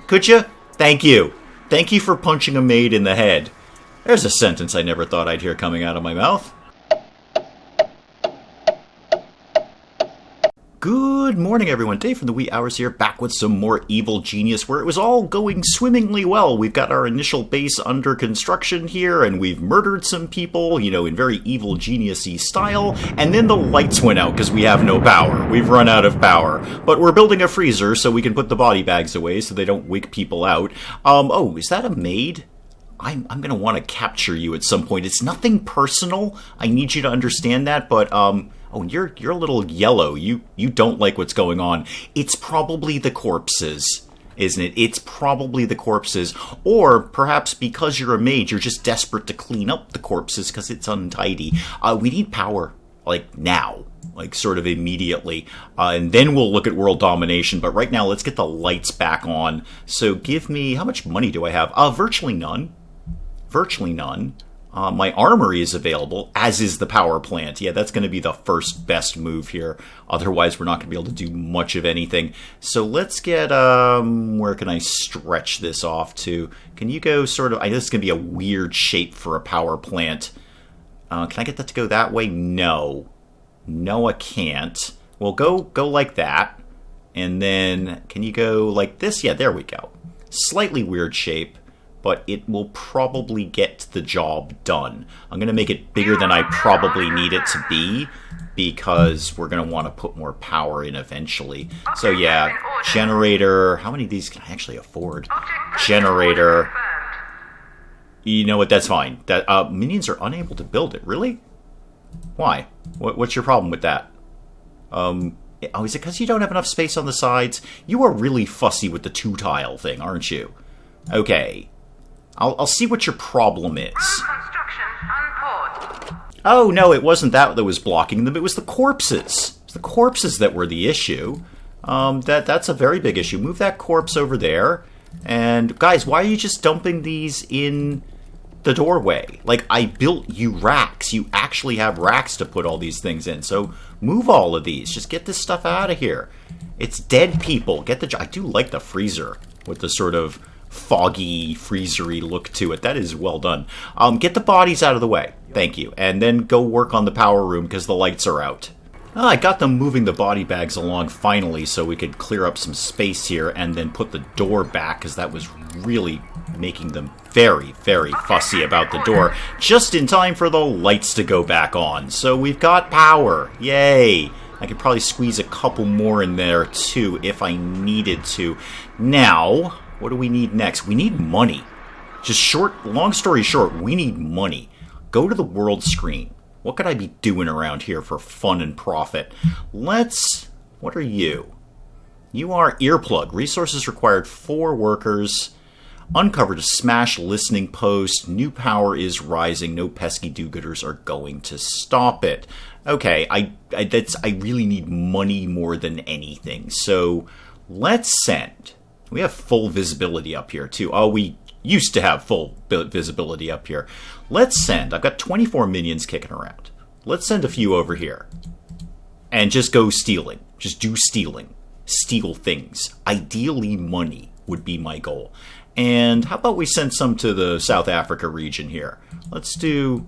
Could you? Thank you. Thank you for punching a maid in the head. There's a sentence I never thought I'd hear coming out of my mouth. Good morning, everyone. Dave from the wee hours here, back with some more Evil Genius, where it was all going swimmingly well. We've got our initial base under construction here, and we've murdered some people, you know, in very Evil Genius-y style, and then the lights went out because we have no power. We've run out of power. But we're building a freezer so we can put the body bags away so they don't wake people out. Oh, is that a maid? I'm going to want to capture you at some point. It's nothing personal. I need you to understand that, but, oh, you're a little yellow. You don't like what's going on. It's probably the corpses, isn't it? It's probably the corpses. Or perhaps because you're a maid, you're just desperate to clean up the corpses because it's untidy. We need power, like now, like sort of immediately. And then we'll look at world domination. But right now, let's get the lights back on. So give me, how much money do I have? Virtually none. Virtually none. My armory is available, as is the power plant. Yeah, that's going to be the first best move here. Otherwise, we're not going to be able to do much of anything. So let's get, where can I stretch this off to? Can you go sort of, I know this is going to be a weird shape for a power plant. Can I get that to go that way? No. No, I can't. Well, go like that. And then, can you go like this? Yeah, there we go. Slightly weird shape. But it will probably get the job done. I'm going to make it bigger than I probably need it to be, because we're going to want to put more power in eventually. So yeah, generator. How many of these can I actually afford? Generator. You know what? That's fine. That minions are unable to build it. Really? Why? What's your problem with that? Oh, is it because you don't have enough space on the sides? You are really fussy with the two-tile thing, aren't you? Okay. I'll see what your problem is. Oh, no, it wasn't that was blocking them. It was the corpses. It's the corpses that were the issue. That's a very big issue. Move that corpse over there. And, guys, why are you just dumping these in the doorway? Like, I built you racks. You actually have racks to put all these things in. So move all of these. Just get this stuff out of here. It's dead people. I do like the freezer with the sort of foggy, freezery look to it. That is well done. Get the bodies out of the way. Thank you. And then go work on the power room because the lights are out. I got them moving the body bags along finally so we could clear up some space here and then put the door back because that was really making them very, very fussy about the door. Just in time for the lights to go back on. So we've got power. Yay! I could probably squeeze a couple more in there too if I needed to. Now, what do we need next? We need money. Long story short, we need money. Go to the world screen. What could I be doing around here for fun and profit? What are you? You are earplug. Resources required 4 workers. Uncovered a smash listening post. New power is rising. No pesky do-gooders are going to stop it. Okay, I really need money more than anything. So let's send. We have full visibility up here, too. Oh, we used to have full visibility up here. Let's send. I've got 24 minions kicking around. Let's send a few over here. And just go stealing. Just do stealing. Steal things. Ideally, money would be my goal. And how about we send some to the South Africa region here? Let's do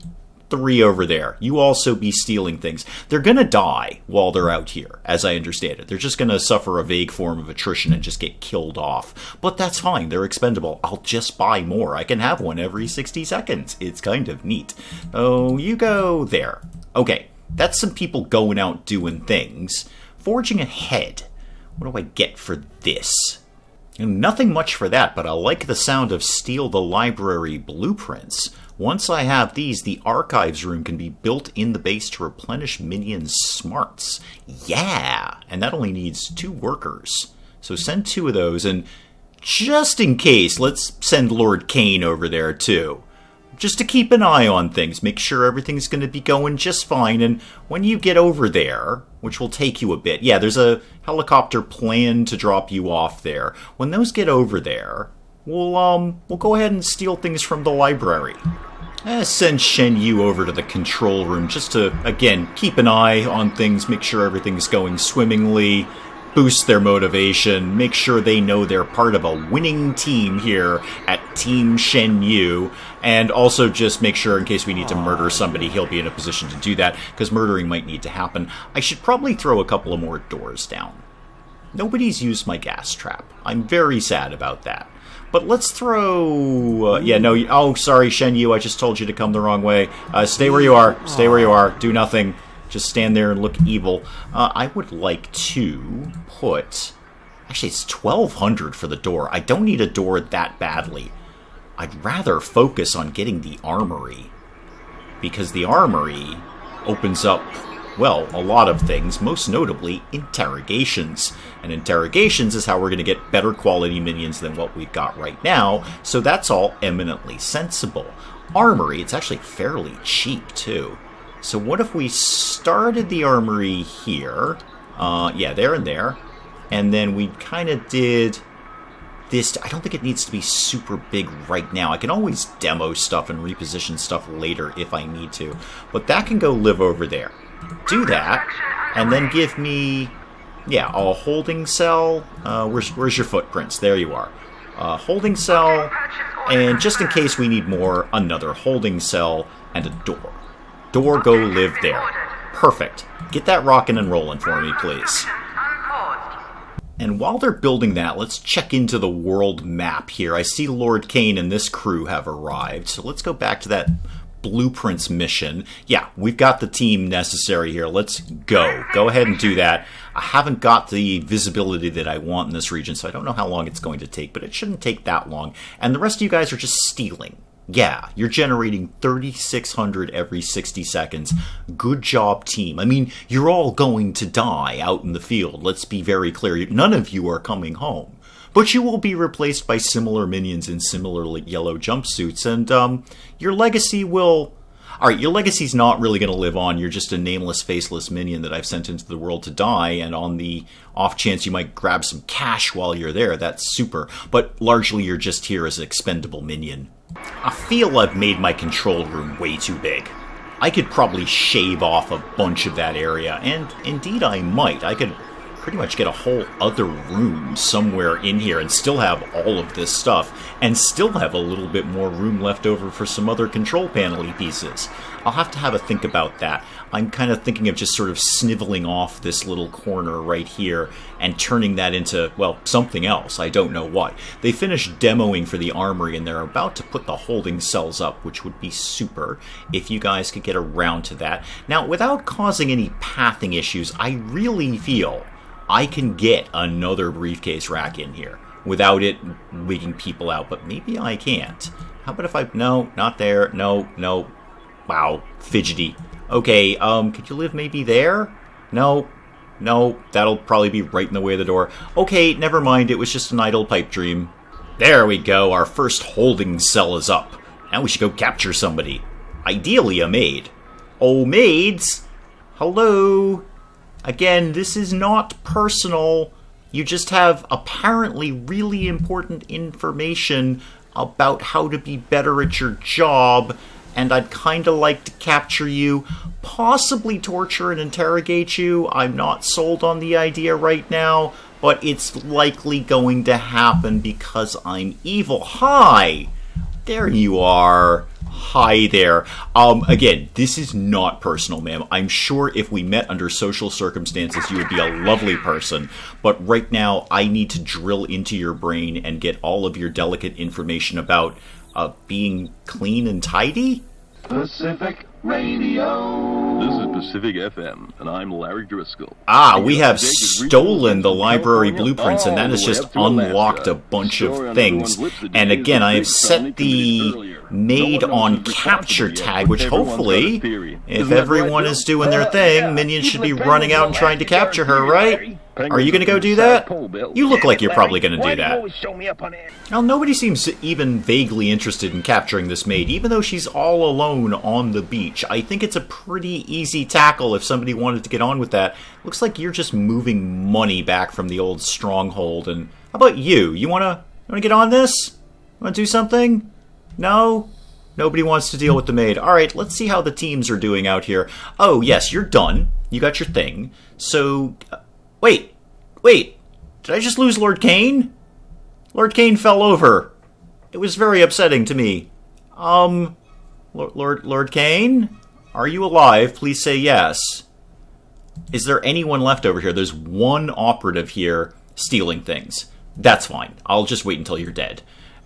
3 over there. You also be stealing things. They're going to die while they're out here, as I understand it. They're just going to suffer a vague form of attrition and just get killed off. But that's fine. They're expendable. I'll just buy more. I can have one every 60 seconds. It's kind of neat. Oh, you go there. Okay, that's some people going out doing things. Forging ahead. What do I get for this? Nothing much for that, but I like the sound of steal the library blueprints. Once I have these, the archives room can be built in the base to replenish minions' smarts. Yeah! And that only needs 2 workers. So send 2 of those, and just in case, let's send Lord Kane over there too. Just to keep an eye on things, make sure everything's going to be going just fine, and when you get over there, which will take you a bit, yeah, there's a helicopter planned to drop you off there. When those get over there, we'll go ahead and steal things from the library. Send Shen Yu over to the control room just to, again, keep an eye on things, make sure everything's going swimmingly. boost their motivation, make sure they know they're part of a winning team here at Team Shen Yu, and also just make sure in case we need to murder somebody, he'll be in a position to do that, because murdering might need to happen. I should probably throw a couple of more doors down. Nobody's used my gas trap. I'm very sad about that. But let's throw... oh, sorry, Shen Yu, I just told you to come the wrong way. Stay where you are. Stay where you are. Do nothing. Just stand there and look evil. I would like to put... Actually, it's 1,200 for the door. I don't need a door that badly. I'd rather focus on getting the armory. Because the armory opens up... well, a lot of things, most notably interrogations. And interrogations is how we're going to get better quality minions than what we've got right now, so that's all eminently sensible. Armory, it's actually fairly cheap, too. So what if we started the armory here? There and there. And then we kind of did this. I don't think it needs to be super big right now. I can always demo stuff and reposition stuff later if I need to. But that can go live over there. Do that, and then give me, a holding cell. Where's your footprints? There you are. Holding cell, and just in case we need more, another holding cell and a door. Door, go live there. Perfect. Get that rocking and rolling for me, please. And while they're building that, let's check into the world map here. I see Lord Kane and this crew have arrived, so let's go back to that Blueprints mission. Yeah, we've got the team necessary here. Let's go. Go ahead and do that. I haven't got the visibility that I want in this region, so I don't know how long it's going to take, but it shouldn't take that long. And the rest of you guys are just stealing. Yeah, you're generating 3,600 every 60 seconds. Good job, team. I mean, you're all going to die out in the field. Let's be very clear. None of you are coming home. But you will be replaced by similar minions in similar yellow jumpsuits, and your legacy will... Alright, your legacy's not really going to live on. You're just a nameless, faceless minion that I've sent into the world to die, and on the off chance you might grab some cash while you're there, that's super. But largely you're just here as an expendable minion. I feel I've made my control room way too big. I could probably shave off a bunch of that area, and indeed I might. I could pretty much get a whole other room somewhere in here and still have all of this stuff, and still have a little bit more room left over for some other control panel-y pieces. I'll have to have a think about that. I'm kind of thinking of just sort of sniveling off this little corner right here and turning that into, well, something else. I don't know what. They finished demoing for the armory and they're about to put the holding cells up, which would be super if you guys could get around to that. Now, without causing any pathing issues, I really feel I can get another briefcase rack in here without it wigging people out, but maybe I can't. How about if I... No, not there. No. Wow, fidgety. Okay, could you live maybe there? No, that'll probably be right in the way of the door. Okay, never mind, it was just an idle pipe dream. There we go, our first holding cell is up. Now we should go capture somebody. Ideally a maid. Oh, maids! Hello! Again, this is not personal. You just have apparently really important information about how to be better at your job, and I'd kind of like to capture you, possibly torture and interrogate you. I'm not sold on the idea right now, but it's likely going to happen because I'm evil. Hi! There you are. Hi there. Again, this is not personal, ma'am. I'm sure if we met under social circumstances, you would be a lovely person. But right now, I need to drill into your brain and get all of your delicate information about being clean and tidy? Pacific Radio. This is Pacific FM, and I'm Larry Driscoll. We have stolen the library blueprints, and that has just unlocked a bunch of things. And again, I have set the maid on capture tag, which hopefully, if everyone is doing their thing, minions should be running out and trying to capture her, right? Are you going to go do that? You look like you're probably going to do that. Now, nobody seems even vaguely interested in capturing this maid, even though she's all alone on the beach. I think it's a pretty easy tackle if somebody wanted to get on with that. Looks like you're just moving money back from the old stronghold. And how about you? You want to get on this? Want to do something? No? Nobody wants to deal with the maid. All right, let's see how the teams are doing out here. Oh, yes, you're done. You got your thing. So... wait, Wait, did I just lose Lord Kane? Lord Kane fell over. It was very upsetting to me. Lord Kane? Are you alive? Please say yes. Is there anyone left over here? There's one operative here stealing things. That's fine. I'll just wait until you're dead.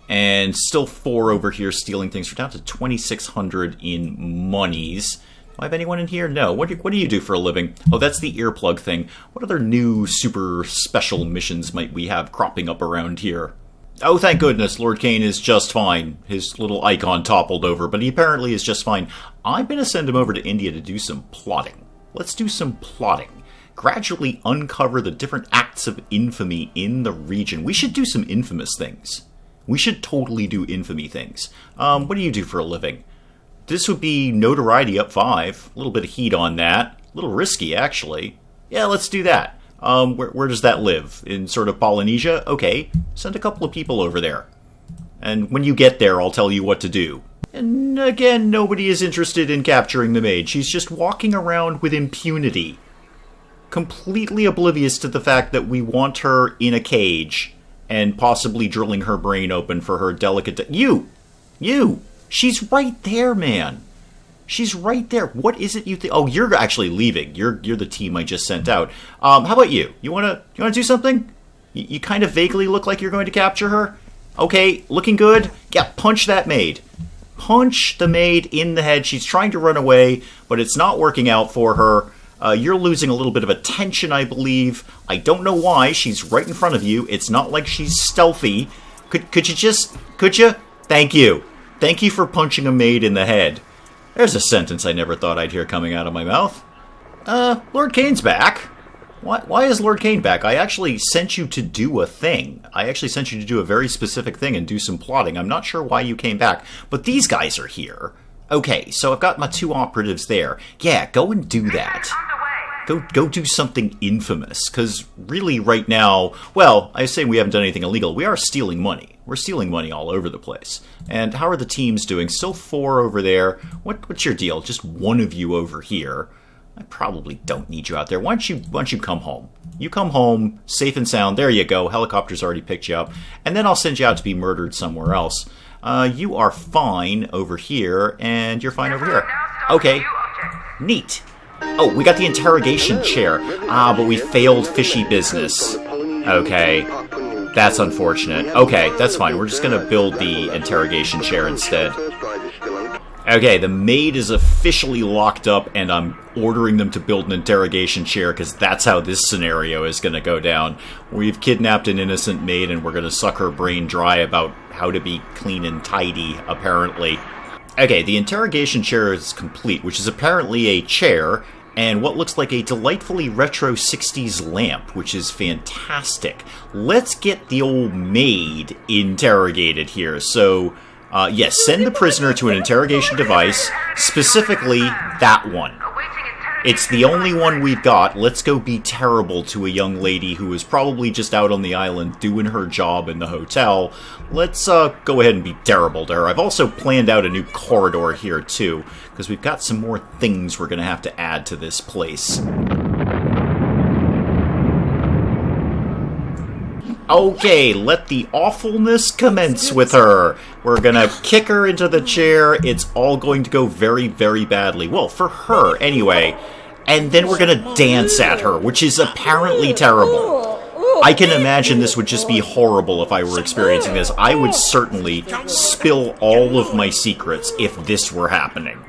And still 4 over here stealing things. We're down to 2,600 in monies. Do I have anyone in here? No. What do you do for a living? Oh, that's the earplug thing. What other new super special missions might we have cropping up around here? Oh, thank goodness, Lord Kane is just fine. His little icon toppled over, but he apparently is just fine. I'm going to send him over to India to do some plotting. Let's do some plotting. Gradually uncover the different acts of infamy in the region. We should do some infamous things. We should totally do infamy things. What do you do for a living? This would be notoriety up 5. A little bit of heat on that. A little risky, actually. Yeah, let's do that. Where does that live? In sort of Polynesia? Okay, send a couple of people over there. And when you get there, I'll tell you what to do. And again, nobody is interested in capturing the maid. She's just walking around with impunity. Completely oblivious to the fact that we want her in a cage and possibly drilling her brain open for her delicate... You! She's right there, man. She's right there. What is it you think? Oh, you're actually leaving. You're the team I just sent out. How about you? You wanna do something? You kind of vaguely look like you're going to capture her. Okay, looking good. Yeah, punch that maid. Punch the maid in the head. She's trying to run away, but it's not working out for her. You're losing a little bit of attention, I believe. I don't know why. She's right in front of you. It's not like she's stealthy. Could you? Thank you. Thank you for punching a maid in the head. There's a sentence I never thought I'd hear coming out of my mouth. Lord Kane's back. Why is Lord Kane back? I actually sent you to do a thing. I actually sent you to do a very specific thing and do some plotting. I'm not sure why you came back, but these guys are here. Okay, so I've got my 2 operatives there. Yeah, go and do that. Go do something infamous, because really right now, well, I say we haven't done anything illegal. We are stealing money. We're stealing money all over the place. And how are the teams doing? Still 4 over there. What's your deal? Just one of you over here. I probably don't need you out there. Why don't you come home? You come home, safe and sound. There you go. Helicopter's already picked you up. And then I'll send you out to be murdered somewhere else. You are fine over here, and you're fine over here. Okay. Neat. Oh, we got the interrogation chair. But we failed fishy business. Okay. That's unfortunate. Okay, that's fine. We're just going to build the interrogation chair instead. Okay, the maid is officially locked up, and I'm ordering them to build an interrogation chair, because that's how this scenario is going to go down. We've kidnapped an innocent maid, and we're going to suck her brain dry about how to be clean and tidy, apparently. Okay, the interrogation chair is complete, which is apparently a chair, and what looks like a delightfully retro 60s lamp, which is fantastic. Let's get the old maid interrogated here. So, yes, send the prisoner to an interrogation device, specifically that one. It's the only one we've got. Let's go be terrible to a young lady who is probably just out on the island doing her job in the hotel. Let's go ahead and be terrible to her. I've also planned out a new corridor here, too, because we've got some more things we're going to have to add to this place. Okay, let the awfulness commence with her. We're gonna kick her into the chair. It's all going to go very, very badly. Well, for her, anyway. And then we're gonna dance at her, which is apparently terrible. I can imagine this would just be horrible if I were experiencing this. I would certainly spill all of my secrets if this were happening.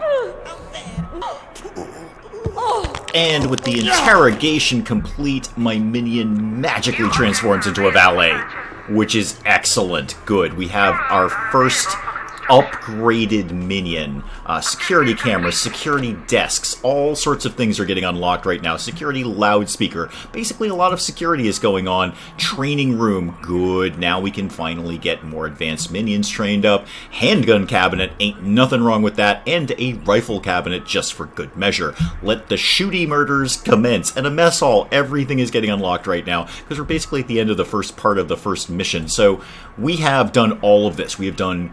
And with the interrogation complete, my minion magically transforms into a valet, which is excellent. Good. We have our first upgraded minion. Security cameras, security desks, all sorts of things are getting unlocked right now. Security loudspeaker. Basically, a lot of security is going on. Training room. Good. Now we can finally get more advanced minions trained up. Handgun cabinet. Ain't nothing wrong with that. And a rifle cabinet just for good measure. Let the shooty murders commence. And a mess hall. Everything is getting unlocked right now because we're basically at the end of the first part of the first mission. So we have done all of this. We have done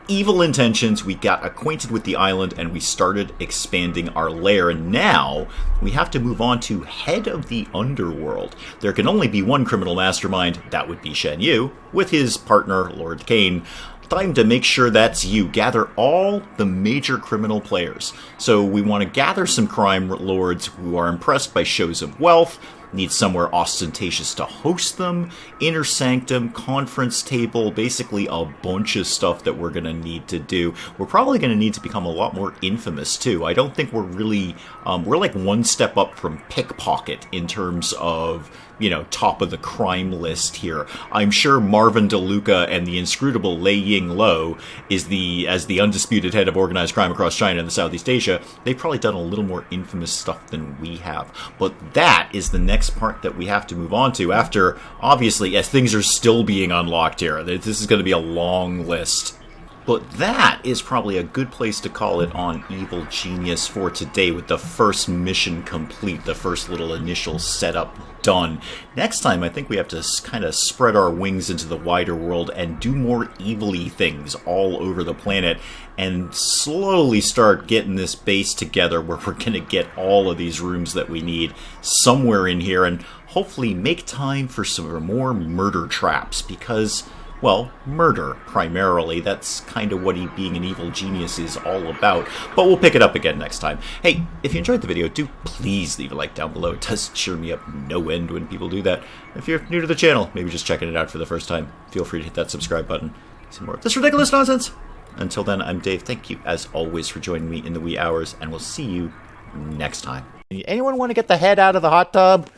evil intentions, we got acquainted with the island, and we started expanding our lair. And now we have to move on to head of the underworld. There can only be one criminal mastermind, that would be Shen Yu, with his partner, Lord Kane. Time to make sure that's you. Gather all the major criminal players. So we want to gather some crime lords who are impressed by shows of wealth, need somewhere ostentatious to host them, inner sanctum, conference table, basically a bunch of stuff that we're going to need to do. We're probably going to need to become a lot more infamous, too. I don't think we're really, we're like one step up from pickpocket in terms of, you know, top of the crime list here. I'm sure Marvin DeLuca and the inscrutable Lei Ying Lo as the undisputed head of organized crime across China and Southeast Asia, they've probably done a little more infamous stuff than we have. But that is the next part that we have to move on to after, obviously, as things are still being unlocked here. This is going to be a long list. But that is probably a good place to call it on Evil Genius for today, with the first mission complete, the first little initial setup done. Next time, I think we have to kind of spread our wings into the wider world and do more evil-y things all over the planet and slowly start getting this base together where we're going to get all of these rooms that we need somewhere in here and hopefully make time for some more murder traps because, well, murder, primarily. That's kind of what being an evil genius is all about. But we'll pick it up again next time. Hey, if you enjoyed the video, do please leave a like down below. It does cheer me up no end when people do that. If you're new to the channel, maybe just checking it out for the first time, feel free to hit that subscribe button. See more of this ridiculous nonsense. Until then, I'm Dave. Thank you, as always, for joining me in the wee hours, and we'll see you next time. Anyone want to get the head out of the hot tub?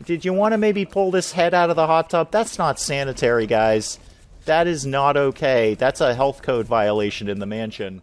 Did you want to maybe pull this head out of the hot tub? That's not sanitary, guys. That is not okay. That's a health code violation in the mansion.